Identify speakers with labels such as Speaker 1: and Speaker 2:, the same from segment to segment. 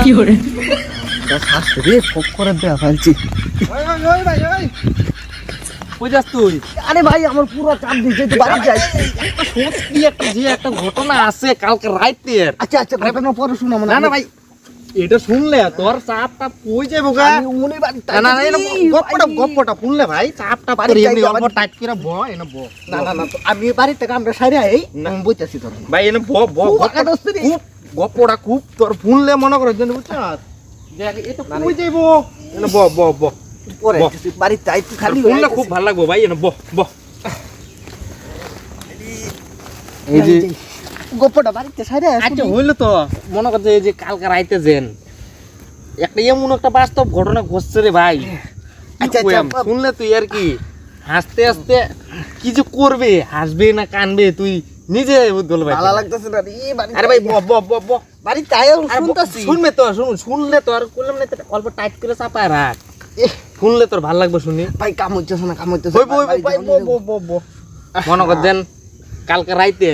Speaker 1: কি করে
Speaker 2: শাস্তি রে ফক করে দেয়া ফেলছি।
Speaker 3: ওই ভাই ওই কই যাস তুই?
Speaker 2: আরে ভাই আমার পুরো চাপ দিয়েছে তো বাড়ি যাই।
Speaker 3: সত্যি একটা ঘটনা আছে কালকে রাতের।
Speaker 2: আচ্ছা আচ্ছা ঘটনা পরে শুনো মানে।
Speaker 3: না না ভাই এটা শুনলে তোর চাপটা কই যাবো গা?
Speaker 2: আমি উনি বাড়ি
Speaker 3: না না এটা গপ্পটা শুনলে ভাই চাপটা
Speaker 2: বাড়ি
Speaker 3: পরে
Speaker 2: যাই,
Speaker 3: এমনি
Speaker 2: বাড়ি
Speaker 3: অল্প টাইট করে ব এনে ব।
Speaker 2: না না না তো আমি বাড়ি থেকে আমরা সাইরে আই
Speaker 3: না।
Speaker 2: আমি বইতাছি তোর।
Speaker 3: ভাই এনে ব ব খুব গপ্পটা খুব তোর শুনলে মনে করে যেন বুঝছস দেখ এটা কই যাইবো এনে ব ব ব
Speaker 2: পরে
Speaker 3: বাহ।
Speaker 2: বাড়ি যাই তুই খালি
Speaker 3: শুনলে খুব ভালো লাগবে ভাই এনে ব ব।
Speaker 2: এই যে গপ্পটা বাড়িতে সাইরে
Speaker 3: আচ্ছা হইলো তো মনে করছে এই যে কালকে রাইতে যেন একটা এমন একটা বাস্তব ঘটনা ঘটছে রে ভাই।
Speaker 2: আচ্ছা,
Speaker 3: কি
Speaker 2: আচ্ছা,
Speaker 3: কইয়াম, শুনলে তুই আর কি হাসতে হাসতে কি যে করবে হাসবে না কানবে তুই নিজে বল ভাই।
Speaker 2: ভালো লাগতেছে না রে বাড়ি।
Speaker 3: আরে ভাই ব ব ব ব
Speaker 2: বাড়ি তাই
Speaker 3: আরে
Speaker 2: শুনতাছি।
Speaker 3: শুনবে তো শুনলে তো আর করলাম না তো অল্প টাইট করে চাপায় রাখ শুনলে তোর ভালো লাগবে শুনি।
Speaker 2: ভাই কাম হইতেছে না কাম হইতেছে।
Speaker 3: হইব হইব ভাই ব ব ব ব মনে করছেন কালকে রাইতে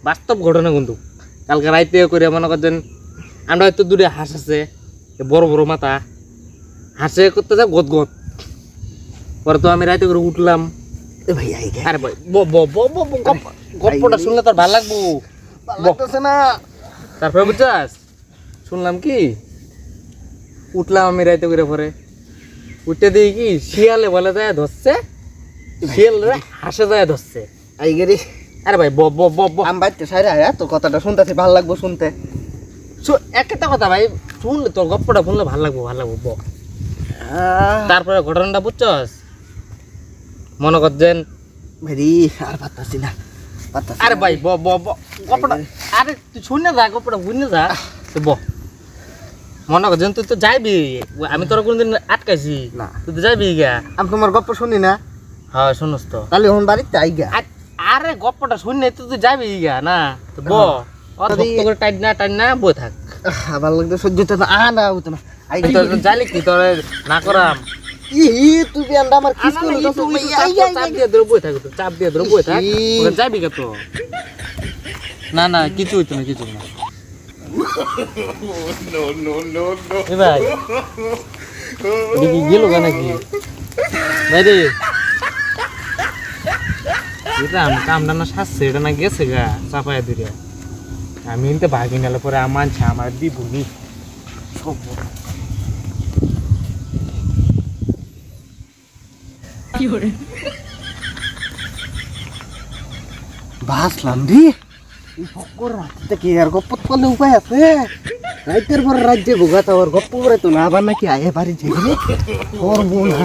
Speaker 3: বাস্তব ঘটনা কিন্তু কালকে রাইতে করে মনে করছেন আমরা হয়তো দূরে হাঁস আছে বড় বড় মাথা হাঁসে করতে যা গদ গদ পরে তো আমি রাইতে করে উঠলাম।
Speaker 2: এ ভাই আই গে
Speaker 3: আরে ভাই ব ব ব ব ব গপ্পটা শুনলে তোর ভালো লাগবো।
Speaker 2: ভালো লাগতেছে না।
Speaker 3: তারপরে বুঝছাস শুনলাম কি উঠলাম আমি রাইতে করে পরে উঠতে দিই কি শিয়ালে বলে যায় ধরছে শিয়াল রে হাসে যায় ধরছে।
Speaker 2: আই গে রে
Speaker 3: আরে ভাই ব ব ব ব
Speaker 2: আমি বাড়িতে সাইরে আয়া তোর কথাটা শুনতাছি ভালো লাগবো শুনতে।
Speaker 3: একটা কথা ভাই শুনলে তোর গপ্পটা শুনলে ভালো লাগবো ব। তারপরে ঘটনাটা বুঝছস মনে করছেন
Speaker 2: ভাই আর পারতাছি না পারতাছি।
Speaker 3: আরে ভাই ব ব ব গপ্পটা আরে তুই শুনে যা গপ্পটা বুঝনে যা তুই ব মনে করছেন তুই তো যাইবি আমি তোর কোনদিন আটকাইছি
Speaker 2: না।
Speaker 3: তুই তো যাইবি গা।
Speaker 2: আমি তোমার গপ্প শুনি না
Speaker 3: হ্যাঁ শুনস তো
Speaker 2: তাহলে এখন বাড়িতে আই গা।
Speaker 3: আরে গপ্পটা শুনে তুই যাবি গা না তো ব অত শক্ত করে টাইট না বই থাক।
Speaker 2: ভালো লাগতো সহ্য হতো না না হতো না। আই গে
Speaker 3: তোর যাইলে কি তোর না করাম
Speaker 2: তুই বিয়ানটা আমার কিস করে
Speaker 3: চাপ দিয়ে ধরে বই থাকো তো চাপ দিয়ে ধরে বই থাক ওখানে যাবি কে তো না না কিছু হইতো না কিছু না। এ ভাই দেখি গেল গা নাকি ভাই রে এটা আমি কামটা না সাজছে এটা না গেছে গা চাপায় দিলে আমি এনতে ভাগি নিলে পরে আমার আমার দিবনি
Speaker 1: কি করে
Speaker 2: ভাসলাম রে ফকর রাতে কি আর গপ্প করলে উপায় আছে। রাইতের পর রাজ্যে ভোগাতে আর গপ্প করে তো না আবার নাকি আয়ে বাড়ি যাই রে করবো না।